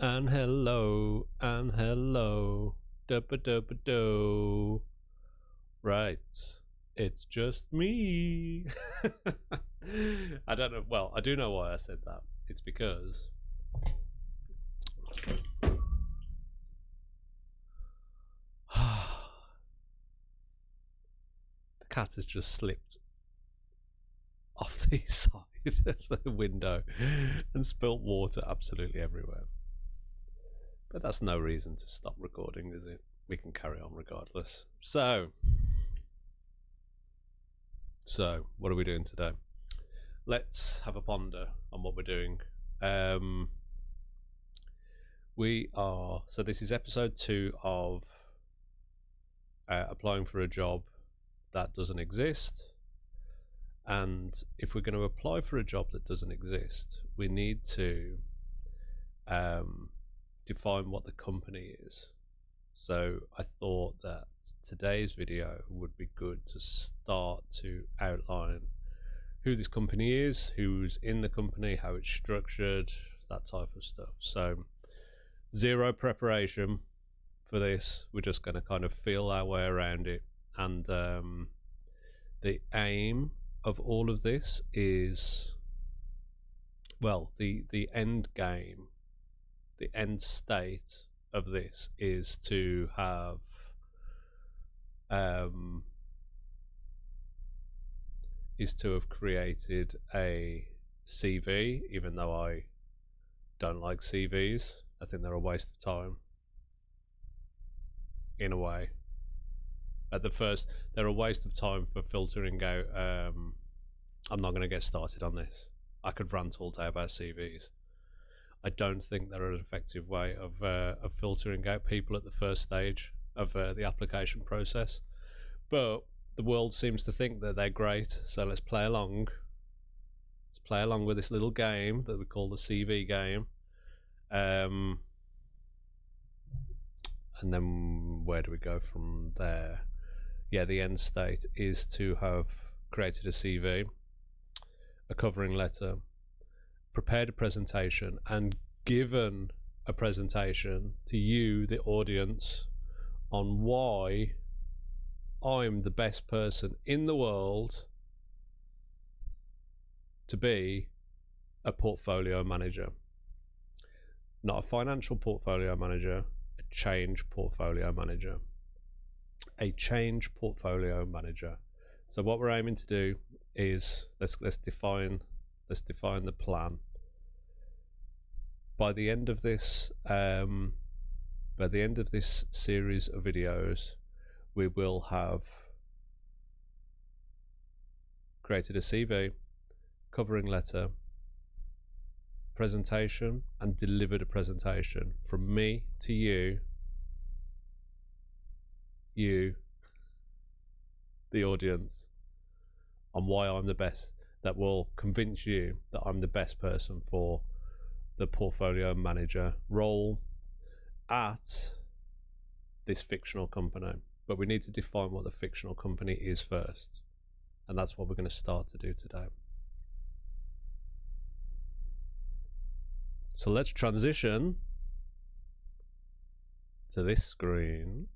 And hello, and hello, do. Right, it's just me. I don't know. Well, I do know why I said that. It's because the cat has just slipped off the side of the window and spilt water absolutely everywhere. But that's no reason to stop recording, is it? We can carry on regardless. So what are we doing today? Let's have a ponder on what we're doing. This is episode 2 of applying for a job that doesn't exist. And if we're going to apply for a job that doesn't exist, we need to define what the company is. So I thought that today's video would be good to start to outline who this company is, who's in the company, how it's structured, that type of stuff. So zero preparation for this. We're just going to kind of feel our way around it. And the aim of all of this is, well, the end game, the end state of this is to have created a CV, even though I don't like CVs. I think they're a waste of time. In a way. At the first, they're a waste of time for filtering out. I'm not going to get started on this. I could rant all day about CVs. I don't think they're an effective way of filtering out people at the first stage of the application process. But the world seems to think that they're great, so let's play along. Let's play along with this little game that we call the CV game. And then where do we go from there? Yeah, the end state is to have created a CV, a covering letter, prepared a presentation, and given a presentation to you, the audience, on why I'm the best person in the world to be a portfolio manager. Not a financial portfolio manager, a change portfolio manager. A change portfolio manager. So what we're aiming to do is let's define the plan. By the end of this series of videos, we will have created a CV, covering letter, presentation, and delivered a presentation from me to you, the audience, on why I'm the best. That will convince you that I'm the best person for the portfolio manager role at this fictional company. But we need to define what the fictional company is first, and that's what we're going to start to do today. So let's transition to this screen.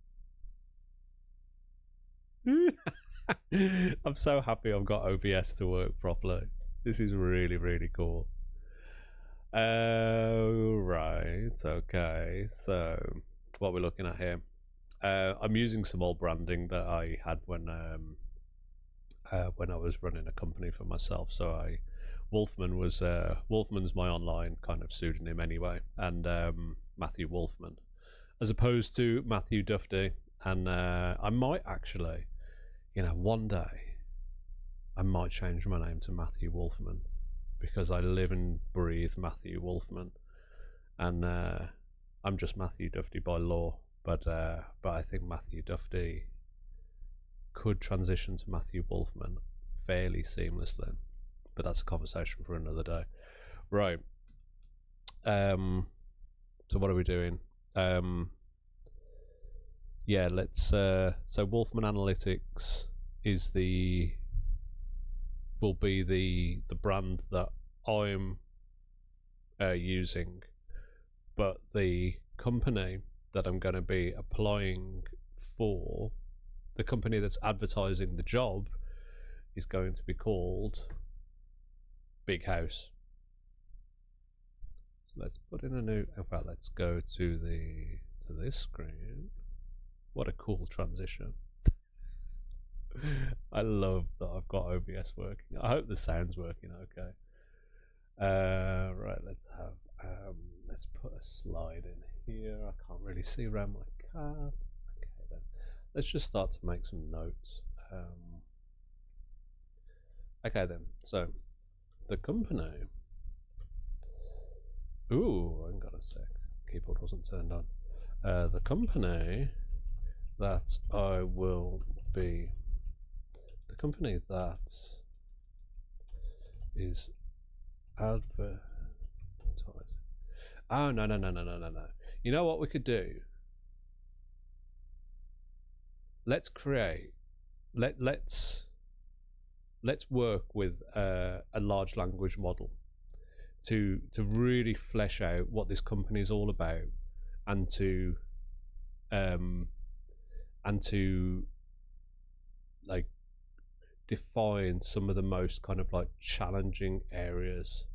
I'm so happy I've got OBS to work properly. This is really, really cool. Right, okay. So what we're looking at here, I'm using some old branding that I had when I was running a company for myself. So Wolfman's my online kind of pseudonym anyway, and Matthew Wolfman, as opposed to Matthew Duffy. And I might actually, one day I might change my name to Matthew Wolfman, because I live and breathe Matthew Wolfman, and I'm just Matthew Duffy by law. But I think Matthew Duffy could transition to Matthew Wolfman fairly seamlessly. But that's a conversation for another day. Right. So what are we doing? Yeah, let's. So Wolfman Analytics will be the brand that I'm using but the company that I'm going to be applying for, the company that's advertising the job, is going to be called Big House. So let's put in a new, well, let's go to this screen. What a cool transition. I love that I've got OBS working. I hope the sound's working okay. Right, let's put a slide in here. I can't really see around my card. Okay then, let's just start to make some notes. Okay then, so the company. Ooh, hang on a sec. Keyboard wasn't turned on. The company that I will be. The company that is advertising. Oh no. You know what we could do? Let's create. Let's work with a large language model to really flesh out what this company is all about, and to like define some of the most kind of like challenging areas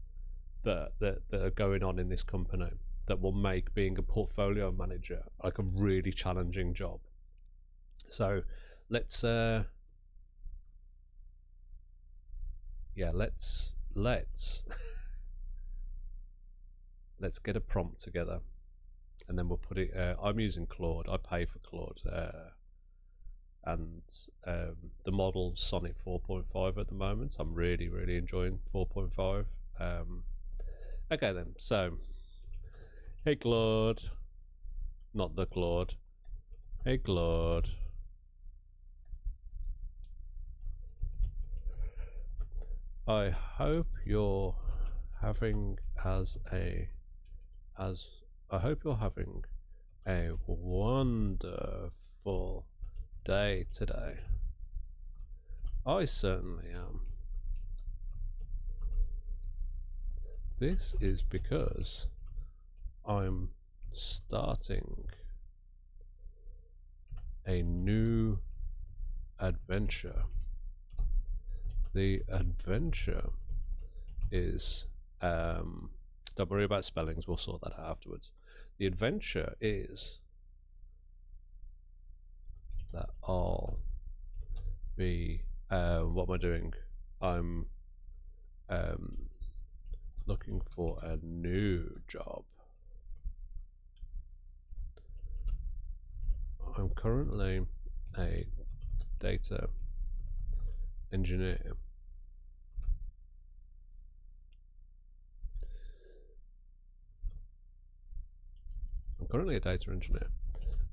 that are going on in this company, that will make being a portfolio manager like a really challenging job. So let's let's get a prompt together, and then we'll put it. I'm using Claude. I pay for Claude, and the model's Sonnet 4.5 at the moment. I'm really enjoying 4.5. Okay then. So, hey Claude, not the Claude. Hey Claude. I hope you're having a wonderful day today. I certainly am. This is because I'm starting a new adventure. The adventure is don't worry about spellings, we'll sort that out afterwards. The adventure is that I'll be what am I doing? I'm looking for a new job. I'm currently a data engineer.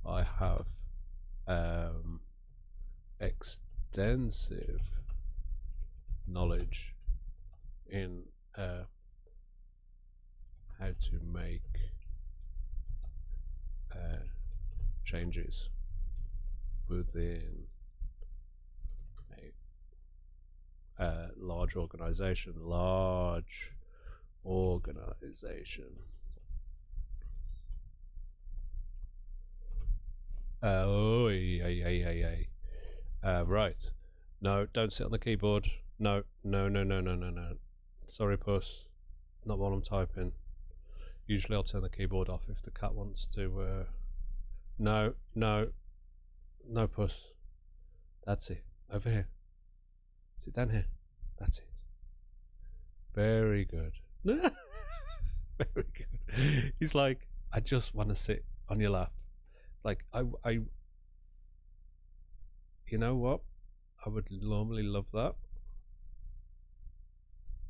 I have extensive knowledge in how to make changes within a large organization. Right. No, don't sit on the keyboard. No. Sorry, puss. Not while I'm typing. Usually I'll turn the keyboard off if the cat wants to. No, puss. That's it. Over here. Sit down here. That's it. Very good. Very good. He's like, I just want to sit on your lap. It's like, I you know what? I would normally love that.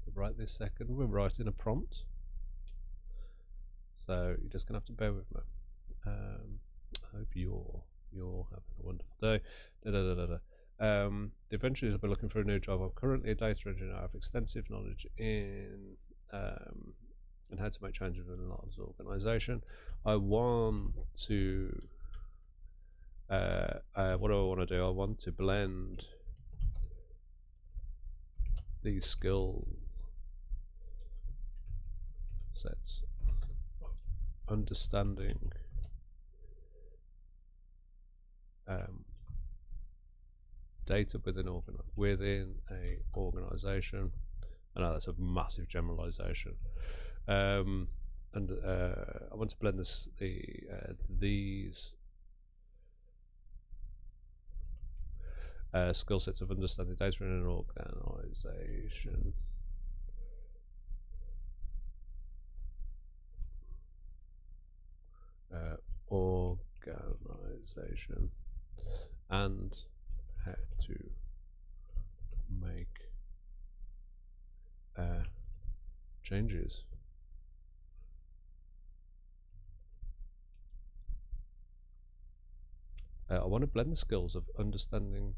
But right this second, we're writing a prompt. So you're just gonna have to bear with me. I hope you're having a wonderful day. The adventure is I'll be looking for a new job. I'm currently a data engineer. I have extensive knowledge in how to make changes within a large organization. I want to what do I want to do? I want to blend these skill sets understanding data within a organization. I know that's a massive generalization. And I want to blend these skill sets of understanding data in an organization and how to make changes. I want to blend the skills of understanding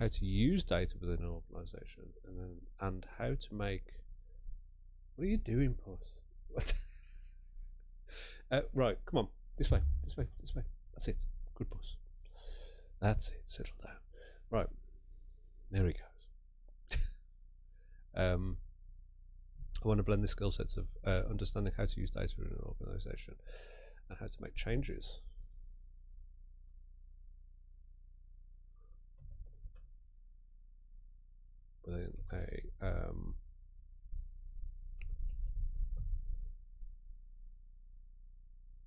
how to use data within an organization and how to make. What are you doing, Puss? What? Right, come on, this way. That's it. Good Puss. That's it. Settle down. Right, there he goes. I want to blend the skill sets of understanding how to use data in an organization and how to make changes. Within a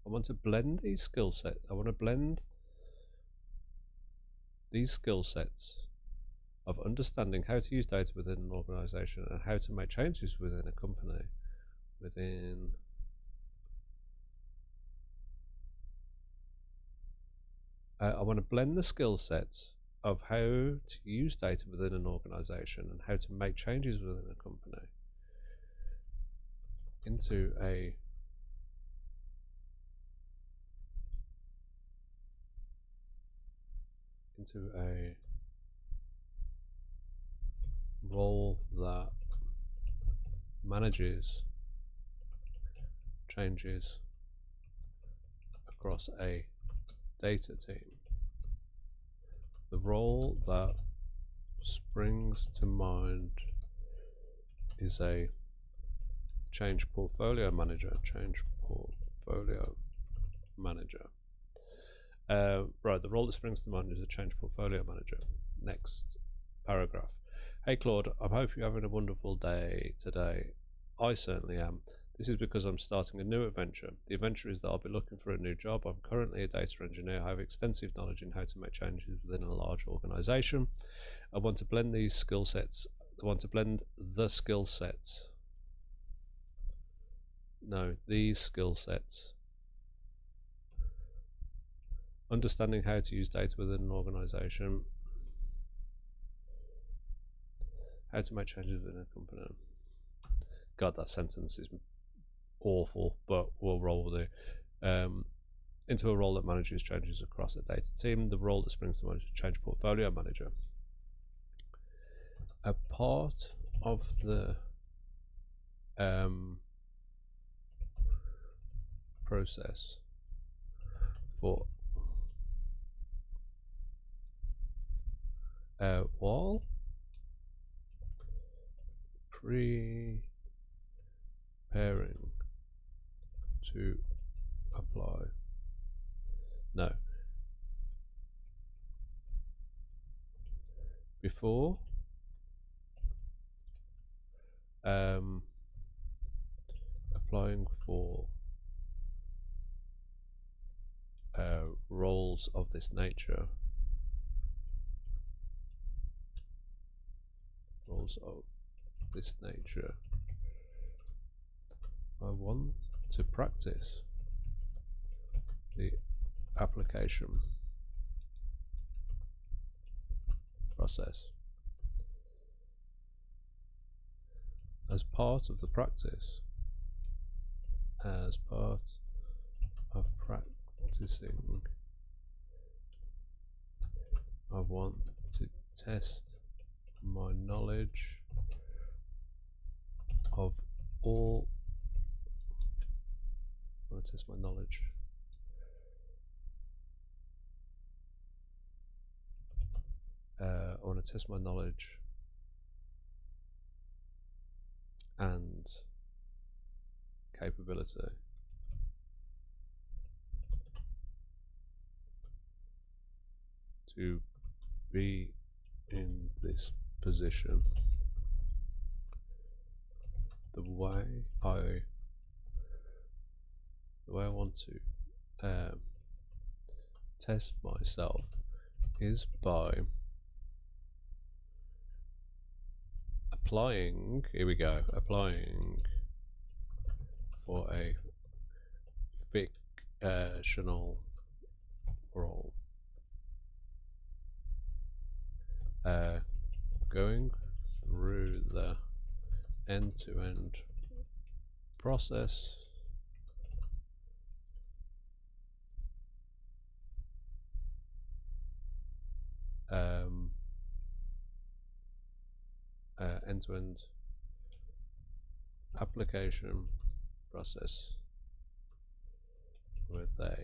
I want to blend these skill sets. I want to blend these skill sets of understanding how to use data within an organization and how to make changes within a company. I want to blend the skill sets of how to use data within an organization and how to make changes within a company into a role that manages changes across a data team. The role that springs to mind is a change portfolio manager. Right, the role that springs to mind is a change portfolio manager. Next paragraph. Hey Claude, I hope you're having a wonderful day today. I certainly am. This is because I'm starting a new adventure. The adventure is that I'll be looking for a new job. I'm currently a data engineer. I have extensive knowledge in how to make changes within a large organization. I want to blend these skill sets. I want to blend the skill sets. No, these skill sets. Understanding how to use data within an organization. How to make changes within a company. God, that sentence is awful, but we'll roll with it. Into a role that manages changes across a data team. The role that springs to mind is change portfolio manager. A part of the process for while preparing to apply. No. Before applying for roles of this nature. I want to practice the application process. As part of practicing, I want to test my knowledge of all. I want to test my knowledge. I want to test my knowledge and capability. To be in this position, the way I want to test myself is by applying. Here we go. Applying for a fictional role. Going through the end-to-end process end-to-end application process with a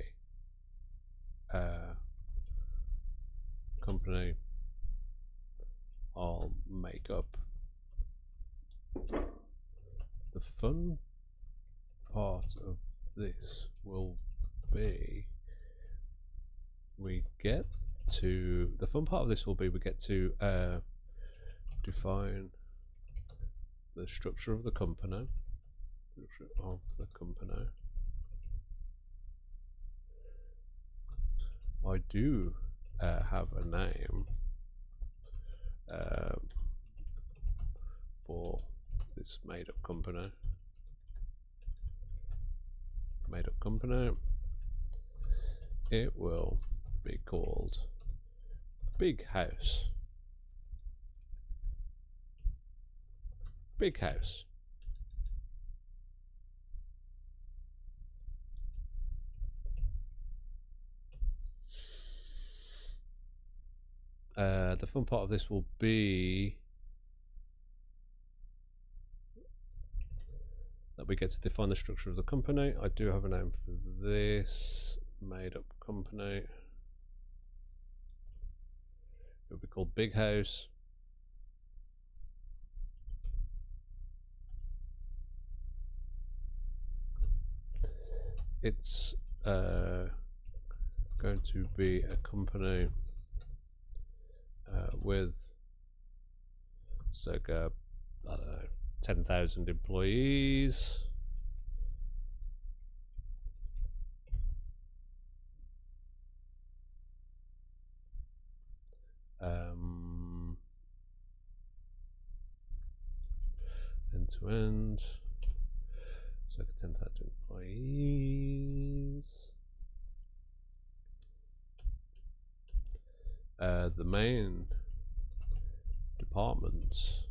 company I'll make up. The fun part of this will be we get to define the structure of the company. I do have a name for this made-up company. It will be called Big House. Big House. The fun part of this will be that we get to define the structure of the company. I do have a name for this made-up company. It will be called Big House. It's going to be a company with circa, I don't know, 10,000 employees. End to end, circa 10,000 employees. The main departments.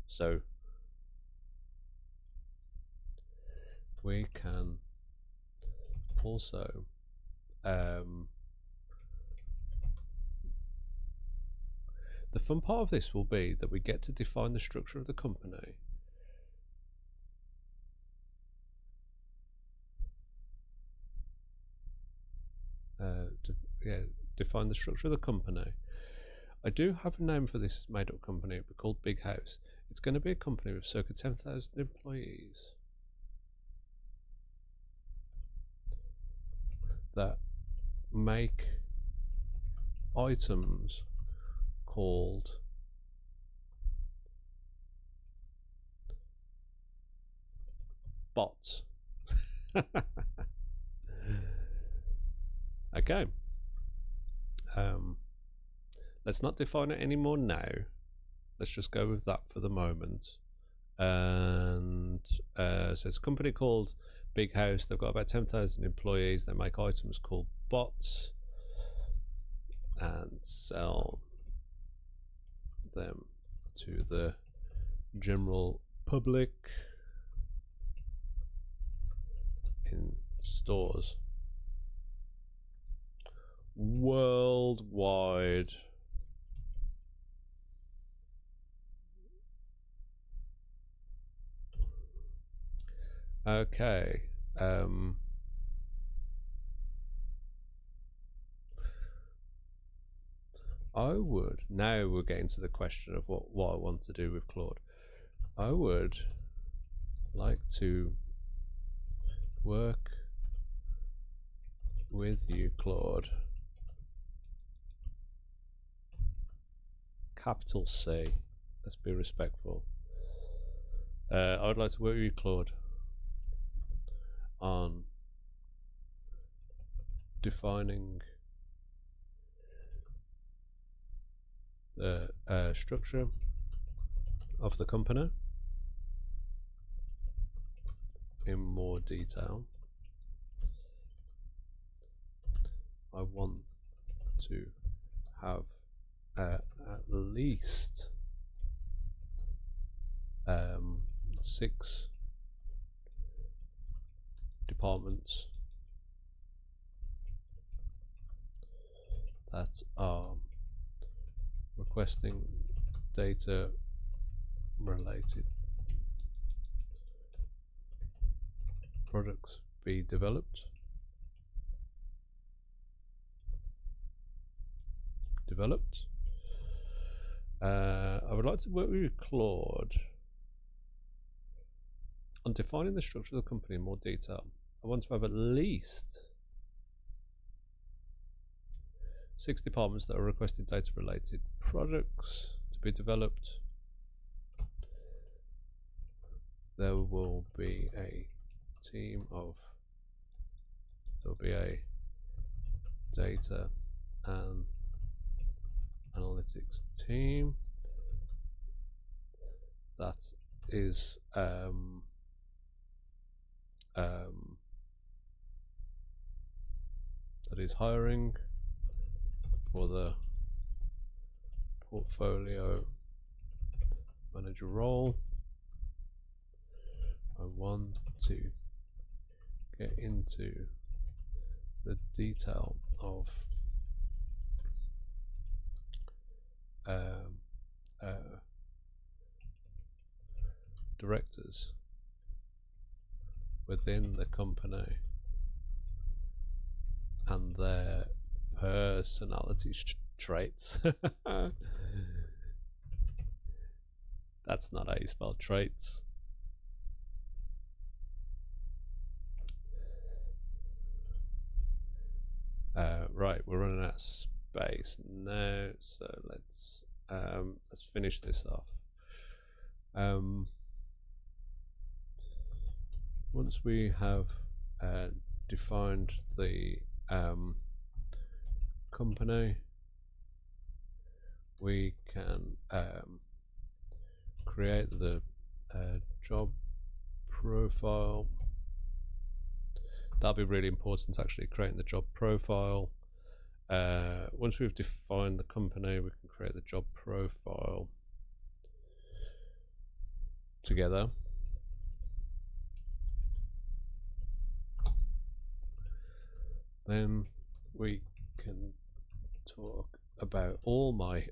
So we can also the fun part of this will be that we get to define the structure of the company. Define the structure of the company. I do have a name for this made-up company. It'll be called Big House. It's going to be a company with circa 10,000 employees that make items called bots. Okay. Let's not define it anymore now. Let's just go with that for the moment. And so it's a company called Big House. They've got about 10,000 employees. They make items called bots and sell them to the general public in stores worldwide. Okay. I would, now we're getting to the question of what I want to do with Claude. I would like to work with you, Claude. Capital C. Let's be respectful. I would like to work with you, Claude, on defining the structure of the company in more detail. I want to have at least 6 departments that are requesting data related products be developed. I would like to work with Claude on defining the structure of the company in more detail. I want to have at least 6 departments that are requesting data related products to be developed. There will be a team of, there will be a data and analytics team that is hiring for the portfolio manager role. I want to get into the detail of directors within the company and their personality traits. That's not how you spell traits. Right, we're running out of space now, so let's finish this off. Once we have defined the company, we can create the job profile. That'll be really important, actually, creating the job profile. Once we've defined the company, we can create the job profile together. Then we can talk about all my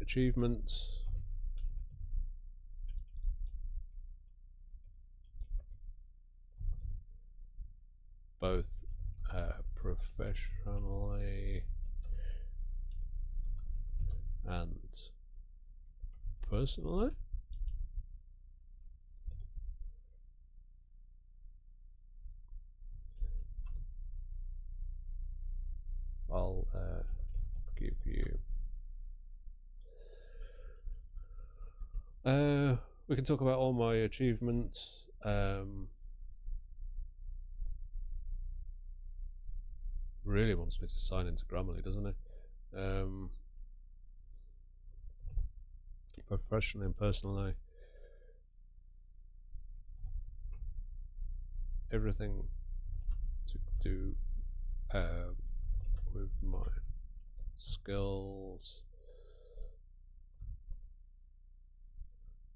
achievements, both professionally and personally. I'll give you we can talk about all my achievements. Really wants me to sign into Grammarly, doesn't it? Professionally and personally, everything to do with my skills,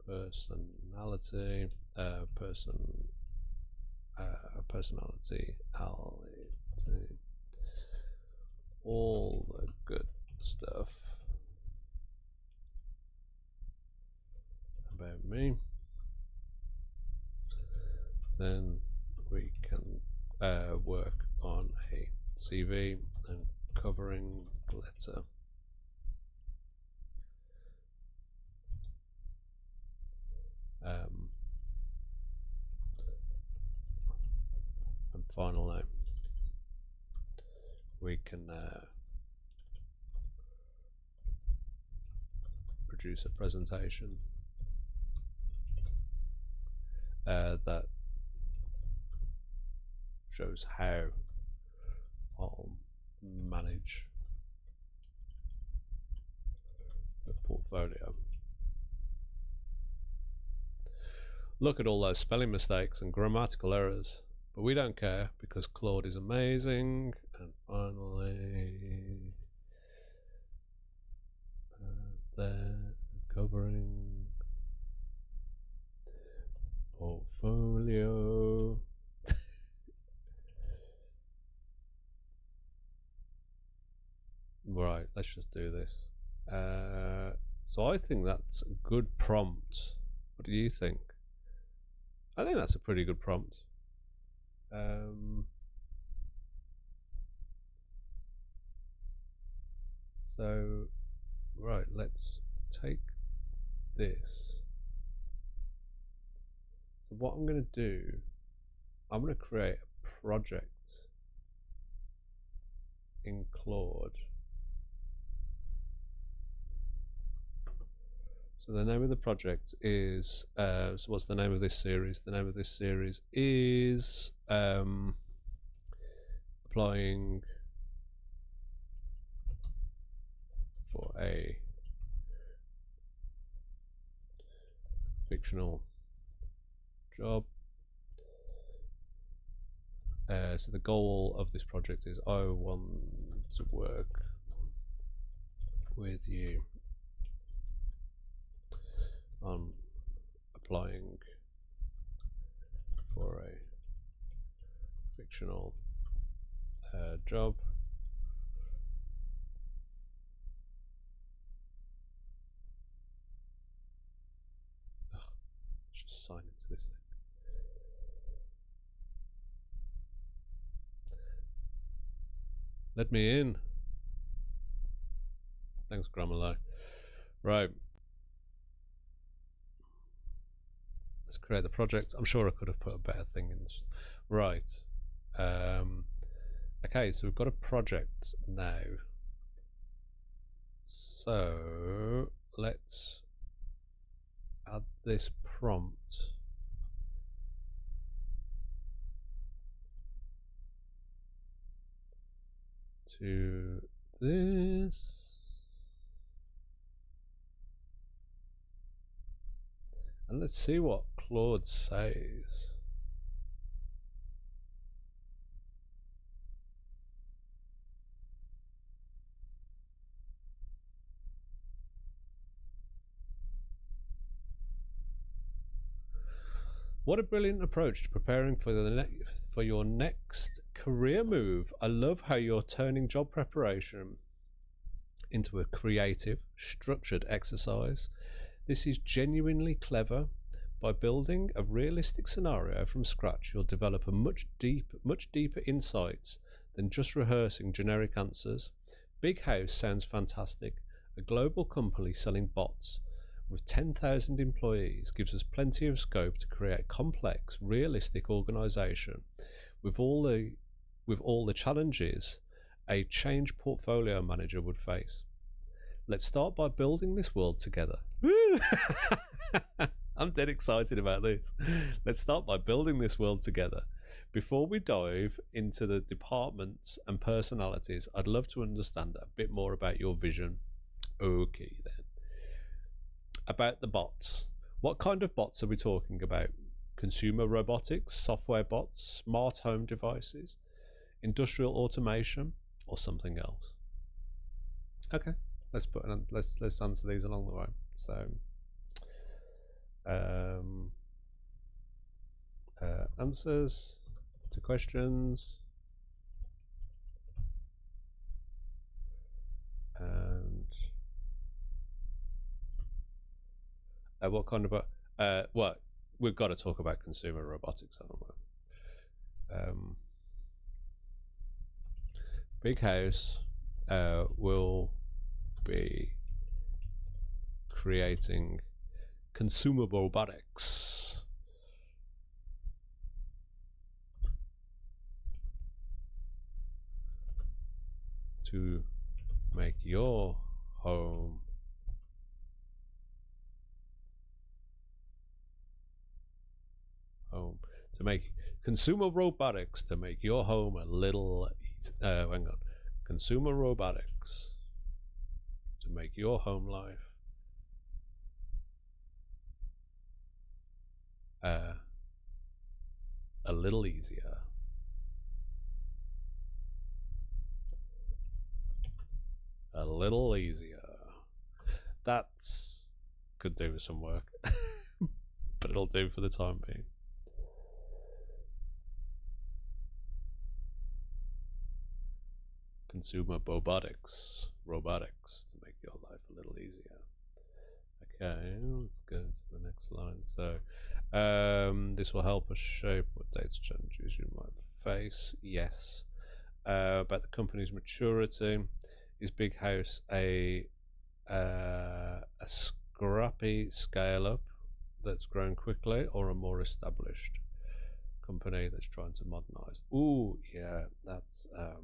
personality, personality, all the good stuff about me. Then we can work on a CV and covering letter. And finally, we can produce a presentation that shows how I'll manage the portfolio. Look at all those spelling mistakes and grammatical errors, but we don't care because Claude is amazing. And finally, there, covering portfolio. Right, let's just do this. So I think that's a good prompt. What do you think? I think that's a pretty good prompt. So, right, let's take this. So what I'm going to do, I'm going to create a project in Claude. So the name of the project is, so what's the name of this series? The name of this series is applying for a fictional job. So the goal of this project is I want to work with you on applying for a fictional job. Ugh, let's just sign into this thing. Let me in. Thanks, Grammarly. Right. Let's create the project. I'm sure I could have put a better thing in this. Right. Okay, so we've got a project now. So let's add this prompt to this. And let's see what Claude says. What a brilliant approach to preparing for your next career move. I love how you're turning job preparation into a creative, structured exercise. This is genuinely clever. By building a realistic scenario from scratch, you'll develop a much deeper insights than just rehearsing generic answers. Big House sounds fantastic. A global company selling bots with 10,000 employees gives us plenty of scope to create complex, realistic organization with all the challenges a change portfolio manager would face. Let's start by building this world together. I'm dead excited about this. Let's start by building this world together. Before we dive into the departments and personalities, I'd love to understand a bit more about your vision. Okay, then. About the bots. What kind of bots are we talking about? Consumer robotics, software bots, smart home devices, industrial automation, or something else? Okay, let's answer these along the way. So, answers to questions, and what kind of what we've got to talk about consumer robotics, haven't we? Big House will be creating consumer robotics to make your home to make consumer robotics to make your home a little hang on. Consumer robotics to make your home life a little easier. A little easier. That's could do with some work, but it'll do for the time being. Consumer robotics to make your life a little easier. Okay, let's go to the next line. So, this will help us shape what data challenges you might face. Yes. About the company's maturity, is Big House a scrappy scale up that's grown quickly, or a more established company that's trying to modernize? Ooh, yeah, that's a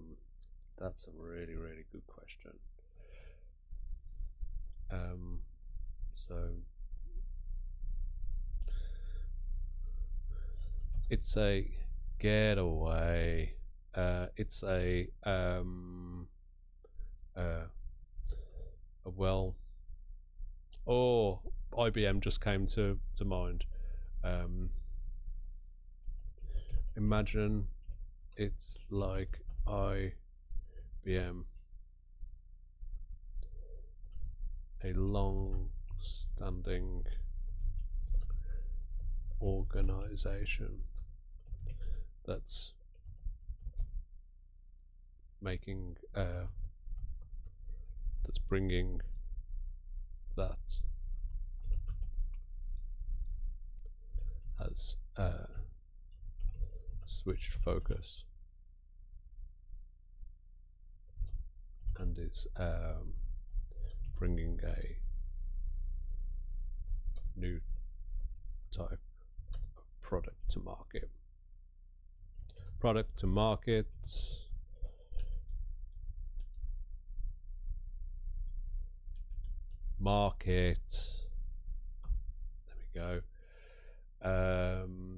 really, really good question. So it's a getaway. It's a well. Oh, IBM just came to mind. Imagine it's like IBM, a long-standing organization that's making that's bringing that has switched focus and is bringing a new type of product to market. There we go.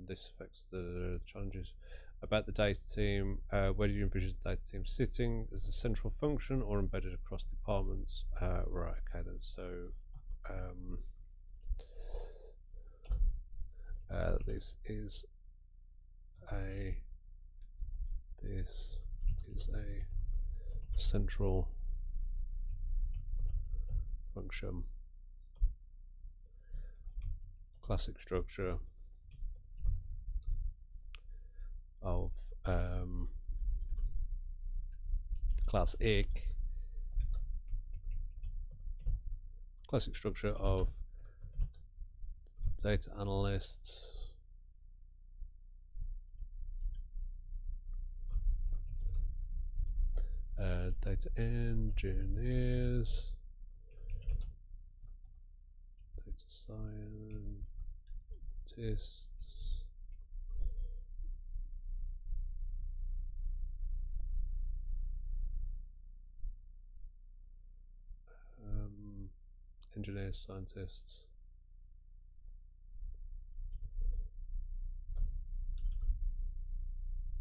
This affects the challenges about the data team. Where do you envision the data team sitting, as a central function or embedded across departments? Right, okay then. So this is a central function. Classic structure of classic structure of data analysts, data engineers, data scientists, engineers, scientists,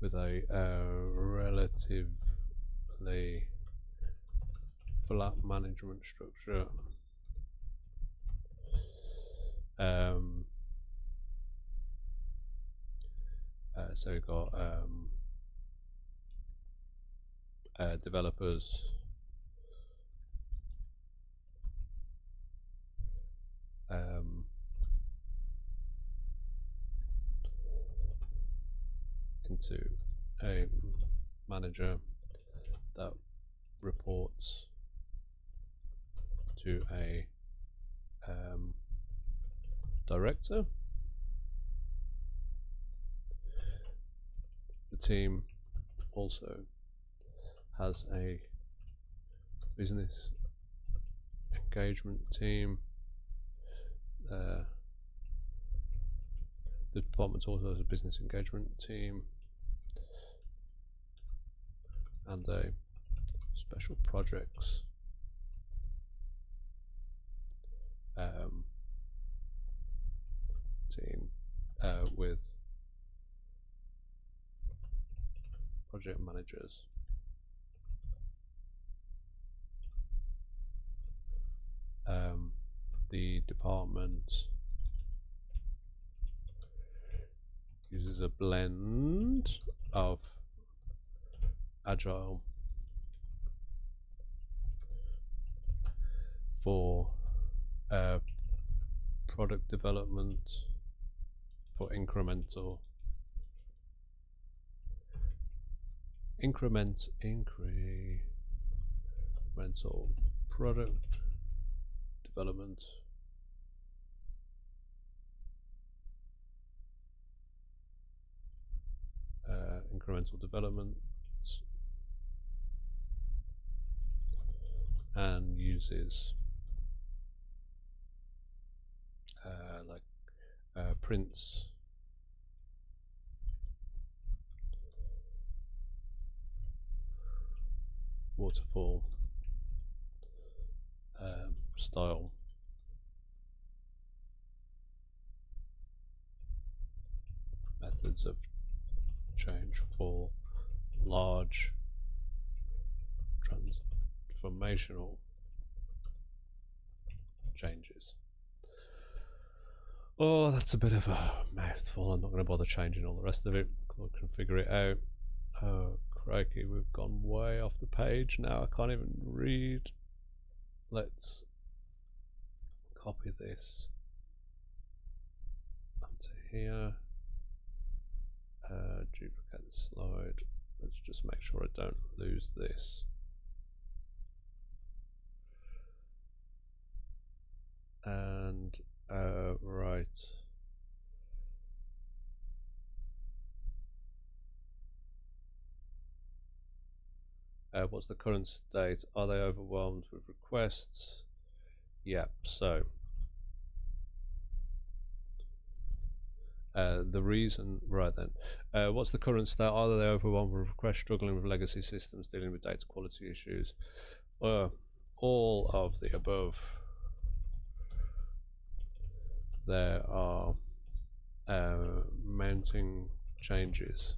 with a relatively flat management structure. So we've got developers, into a manager that reports to a director. The team also has a business engagement team. The department also has a business engagement team and a special projects team with project managers. The department uses a blend of agile for product development, for incremental product development, and uses Prince, waterfall style methods of change for large transformational changes. Oh, that's a bit of a mouthful. I'm not going to bother changing all the rest of it. Claude can figure it out. Oh, crikey, we've gone way off the page now. I can't even read. Let's copy this onto here. Duplicate the slide. Let's just make sure I don't lose this. And right. What's the current state? Are they overwhelmed with requests? Yep. So the reason, right then, what's the current state? Are they overwhelmed with requests, struggling with legacy systems, dealing with data quality issues? All of the above. There are mounting changes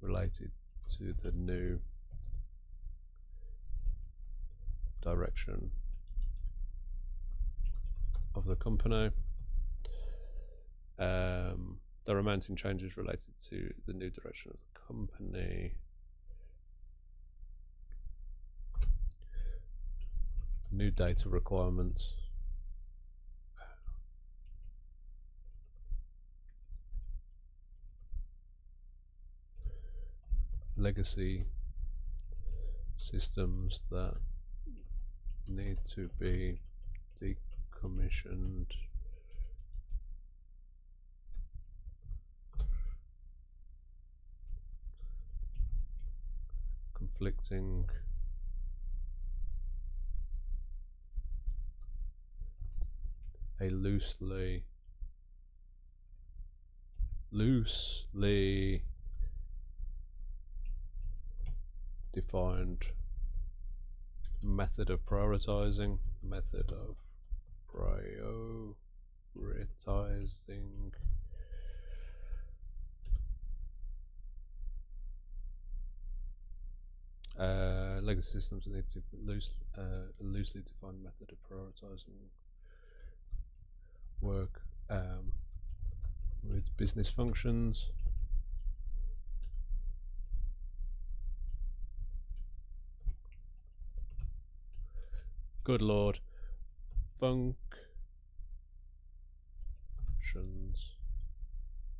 related to the new direction of the company. There are mounting changes related to the new direction of the company. New data requirements. Legacy systems that need to be decommissioned. Conflicting a loosely defined method of prioritizing. Legacy systems need to loosely defined method of prioritizing work with business functions. Good Lord. Functions.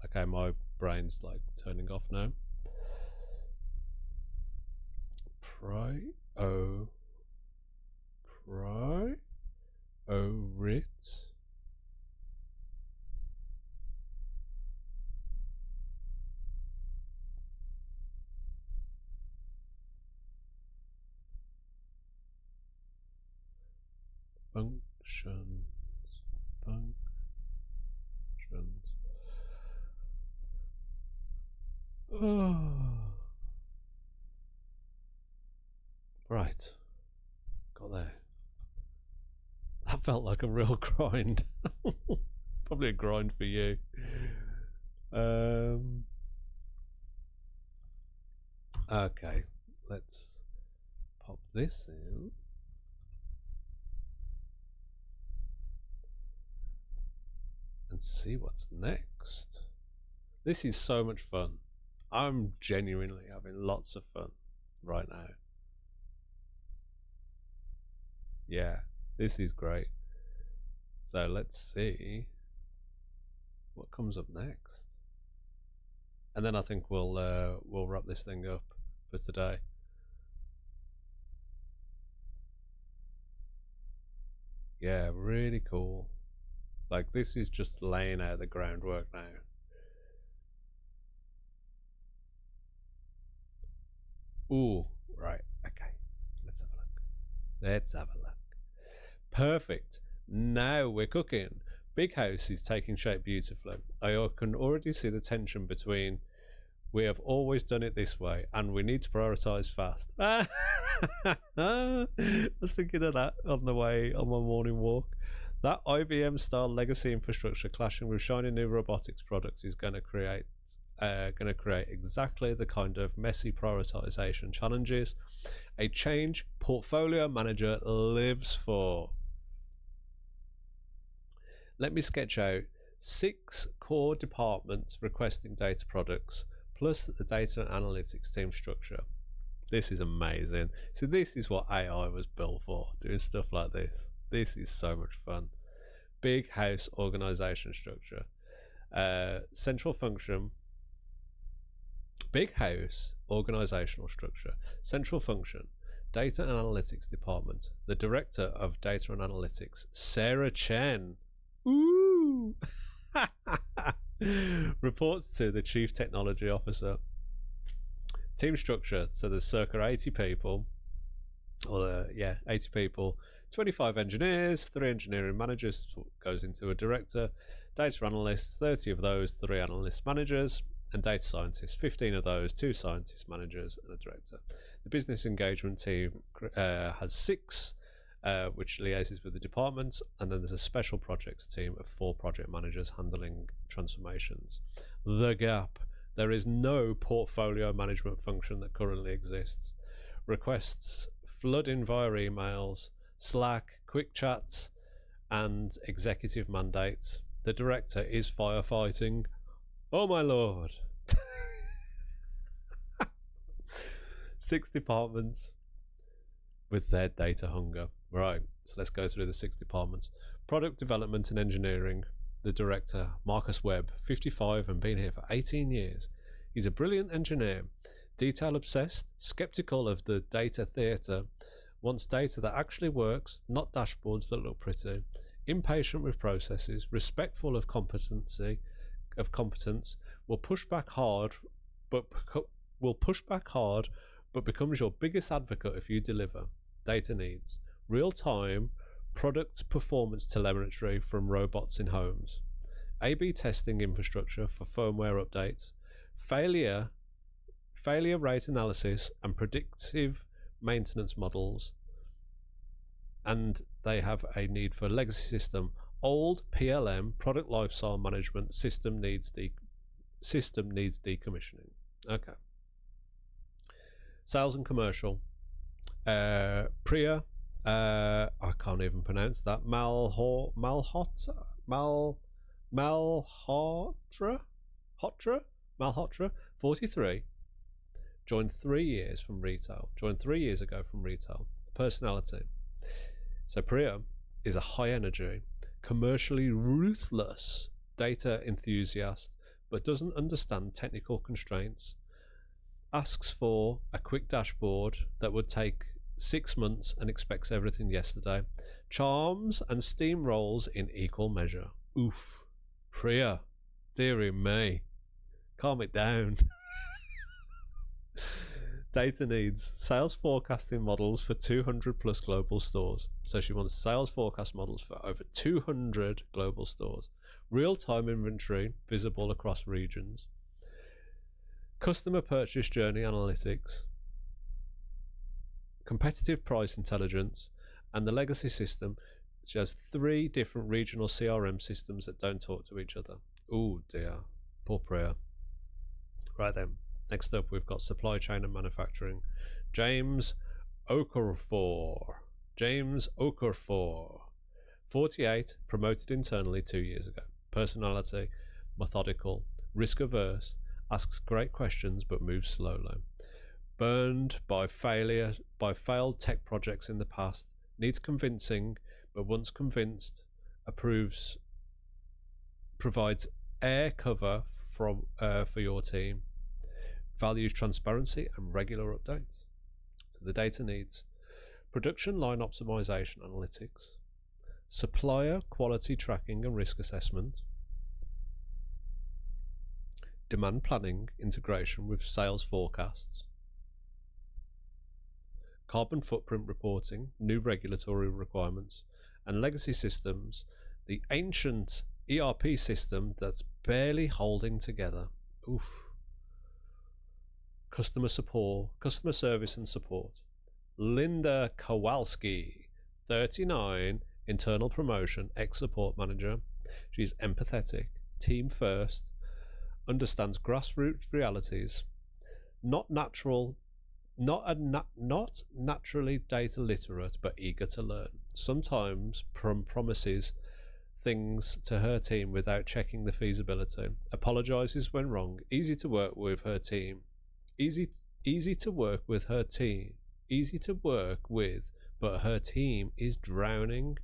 Okay, my brain's like turning off now. Priorit Functions. Oh. Right. Got there. That felt like a real grind. Probably a grind for you. Okay, let's pop this in. And see what's next. This is so much fun. I'm genuinely having lots of fun right now. Yeah, this is great. So let's see what comes up next, and then I think we'll wrap this thing up for today. Yeah, really cool. Like, this is just laying out the groundwork now. Ooh, right, okay. Let's have a look. Perfect. Now we're cooking. Big House is taking shape beautifully. I can already see the tension between we have always done it this way and we need to prioritize fast. I was thinking of that on the way on my morning walk. That IBM style legacy infrastructure clashing with shiny new robotics products is going to create exactly the kind of messy prioritization challenges a change portfolio manager lives for. Let me sketch out 6 core departments requesting data products, plus the data and analytics team structure. This is amazing. So this is what AI was built for, doing stuff like this. This is so much fun. Big House organization structure. Central function. Big House organizational structure. Central function. Data and analytics department. The director of data and analytics, Sarah Chen. Ooh! Reports to the chief technology officer. Team structure. So there's circa 80 people. 80 people. 25 engineers, 3 engineering managers goes into a director. Data analysts, 30 of those, 3 analyst managers. And data scientists, 15 of those, 2 scientist managers and a director. The business engagement team has 6, which liaises with the department, and then there's a special projects team of 4 project managers handling transformations. The gap. There is no portfolio management function that currently exists. Requests flood in via emails, Slack, quick chats, and executive mandates. The director is firefighting. Oh my lord. 6 departments with their data hunger. Right, so let's go through the 6 departments. Product development and engineering. The director, Marcus Webb, 55 and been here for 18 years. He's a brilliant engineer, detail obsessed, skeptical of the data theatre, wants data that actually works, not dashboards that look pretty, impatient with processes, respectful of competence, will push back hard, but becomes your biggest advocate if you deliver. Data needs real-time product performance telemetry from robots in homes, A/B testing infrastructure for firmware updates, failure rate analysis and predictive maintenance models, and they have a need for legacy system. Old PLM, product lifecycle management system needs decommissioning. Okay. Sales and commercial. Priya, I can't even pronounce that. Malhotra, 43. Joined 3 years from retail. Joined 3 years ago from retail. Personality. So Priya is a high energy, commercially ruthless data enthusiast, but doesn't understand technical constraints. Asks for a quick dashboard that would take 6 months and expects everything yesterday. Charms and steamrolls in equal measure. Oof. Priya, dearie me. Calm it down. Data needs sales forecasting models for 200 plus global stores. So she wants sales forecast models for over 200 global stores. Real-time inventory visible across regions. Customer purchase journey analytics. Competitive price intelligence. And the legacy system. She has 3 different regional CRM systems that don't talk to each other. Oh dear. Poor Priya. Right then. Next up, we've got supply chain and manufacturing. James Okafor. 48, promoted internally 2 years ago. Personality, methodical, risk averse, asks great questions but moves slowly. Burned by failed tech projects in the past. Needs convincing, but once convinced, provides air cover for your team. Values transparency and regular updates. So the data needs production line optimization analytics, supplier quality tracking and risk assessment, demand planning integration with sales forecasts, carbon footprint reporting, new regulatory requirements, and legacy systems, the ancient ERP system that's barely holding together. Oof. Customer service and support. Linda Kowalski, 39, internal promotion, ex-support manager. She's empathetic, team first, understands grassroots realities, not naturally data literate, but eager to learn. Sometimes promises things to her team without checking the feasibility. Apologizes when wrong. Easy to work with her team. Easy to work with her team. Easy to work with, but her team is drowning.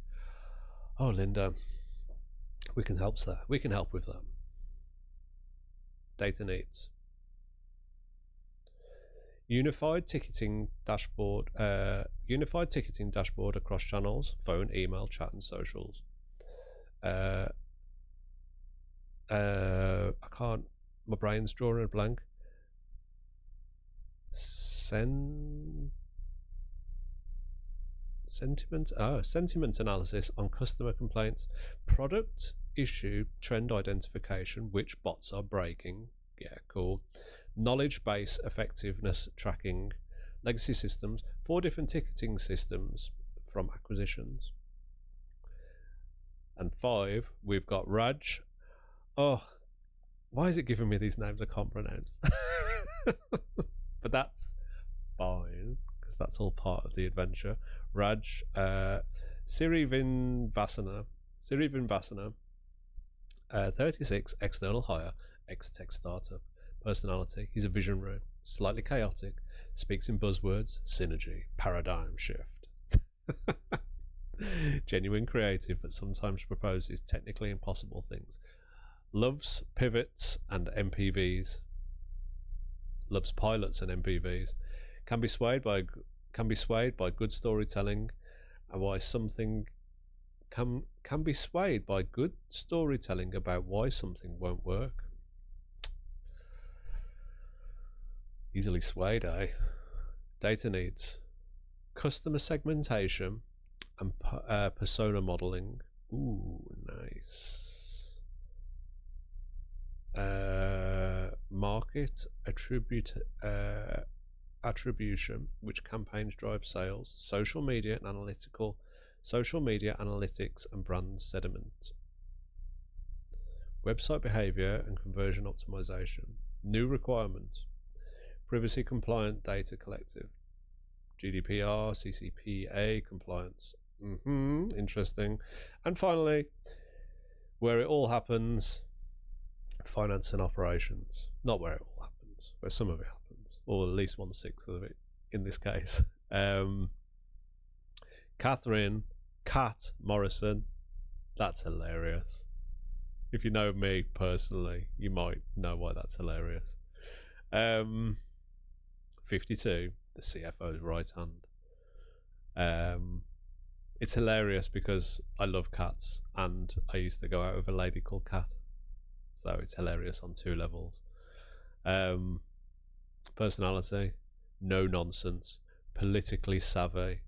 Oh, Linda, we can help that. We can help with that. Data needs. Unified ticketing dashboard across channels, phone, email, chat, and socials. I can't. My brain's drawing a blank. Sentiment analysis on customer complaints, product issue trend identification, which bots are breaking. Yeah, cool. Knowledge base effectiveness tracking, legacy systems, 4 different ticketing systems from acquisitions. And 5, we've got Raj. Oh, why is it giving me these names I can't pronounce? But that's fine, because that's all part of the adventure. Raj, Sirivinvasana, 36, external hire, ex-tech startup. Personality, he's a visionary, slightly chaotic, speaks in buzzwords, synergy, paradigm shift. Genuine creative, but sometimes proposes technically impossible things. Loves pivots and MPVs. Loves pilots and MPVs. Can be swayed by good storytelling, and why something can be swayed by good storytelling about why something won't work. Easily swayed, eh? Data needs. Customer segmentation and persona modeling. Ooh, nice. Market attribution, which campaigns drive sales. Social media analytics and brand sentiment. Website behavior and conversion optimization. New requirements. Privacy compliant data collective. GDPR, CCPA compliance. Interesting. And finally, where it all happens, finance and operations. Not where it all happens, where some of it happens, or at least 1/6 of it in this case. Kat Morrison. That's hilarious. If you know me personally, you might know why that's hilarious. 52, the CFO's right hand. It's hilarious because I love cats, and I used to go out with a lady called Kat, so it's hilarious on 2 levels. Personality, no nonsense, politically savvy,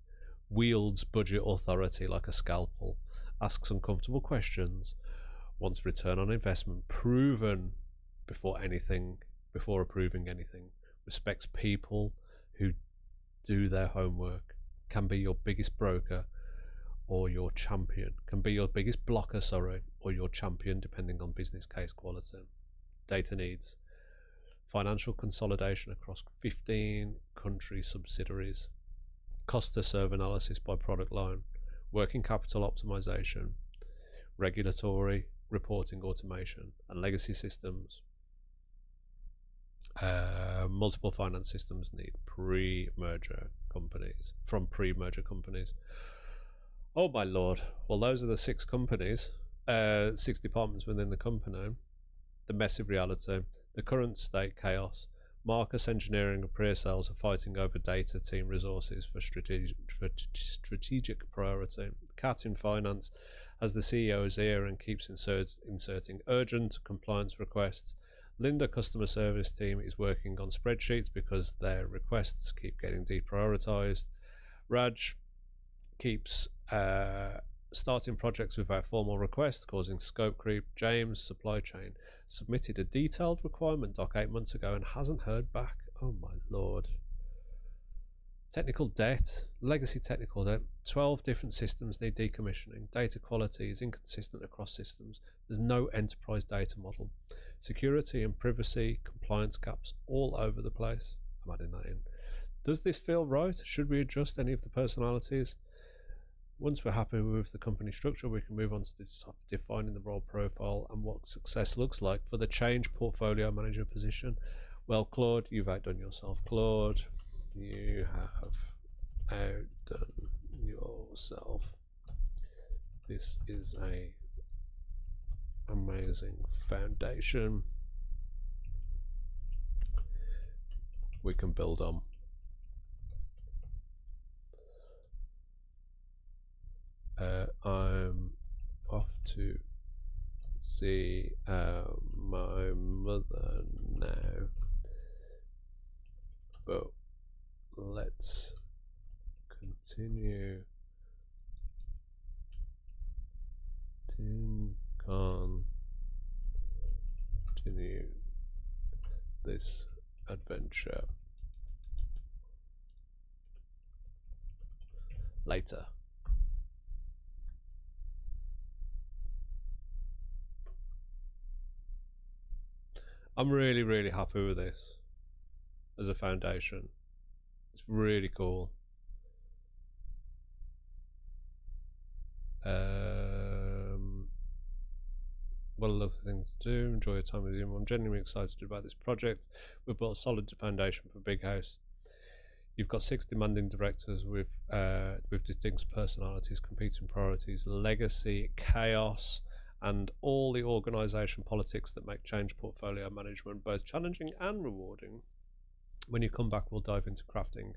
wields budget authority like a scalpel, asks uncomfortable questions, wants return on investment proven before approving anything, respects people who do their homework, can be your biggest broker or your champion, can be your biggest blocker, or your champion depending on business case quality. Data needs: financial consolidation across 15 country subsidiaries, cost to serve analysis by product line, working capital optimization, regulatory reporting automation, and legacy systems. Multiple finance systems need pre-merger companies. Oh my lord. Well, those are the 6 companies, 6 departments within the company. The messy reality, the current state chaos. Marcus Engineering and pre-sales are fighting over data team resources for strategic priority. Cat in finance has the CEO's ear and keeps inserting urgent compliance requests. Linda customer service team is working on spreadsheets because their requests keep getting deprioritized. Raj keeps starting projects without formal requests, causing scope creep. James, supply chain, submitted a detailed requirement doc 8 months ago and hasn't heard back. Oh my lord. Technical debt, legacy technical debt. 12 different systems need decommissioning. Data quality is inconsistent across systems. There's no enterprise data model. Security and privacy compliance gaps all over the place. I'm adding that in. Does this feel right? Should we adjust any of the personalities? Once we're happy with the company structure, we can move on to defining the role profile and what success looks like for the change portfolio manager position. Well, Claude, you've outdone yourself. Claude, you have outdone yourself. This is a amazing foundation we can build on. I'm off to see my mother now, but let's continue this adventure later. I'm really, really happy with this as a foundation. It's really cool. What a lovely thing to do. Enjoy your time with you. I'm genuinely excited about this project. We've built a solid foundation for Big House. You've got 6 demanding directors with distinct personalities, competing priorities, legacy, chaos, and all the organisation politics that make change portfolio management both challenging and rewarding. When you come back, we'll dive into crafting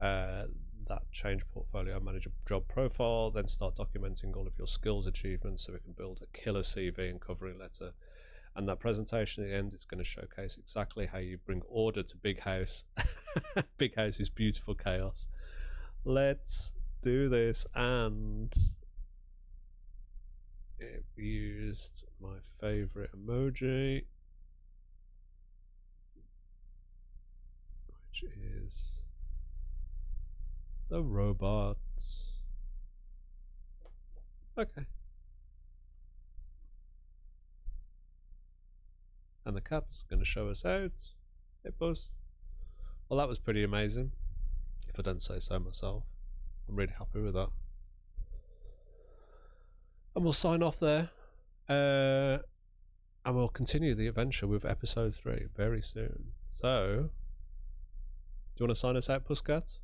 that change portfolio manager job profile, then start documenting all of your skills achievements so we can build a killer CV and covering letter. And that presentation at the end is going to showcase exactly how you bring order to Big House. Big House is beautiful chaos. Let's do this. And it used my favorite emoji, which is the robots. Okay. And the cat's going to show us out. Hippos. Well, that was pretty amazing, if I don't say so myself. I'm really happy with that. And we'll sign off there. And we'll continue the adventure with episode 3 very soon. So, do you want to sign us out, Pussycat?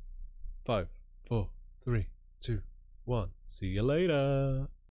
5, 4, 3, 2, 1. See you later.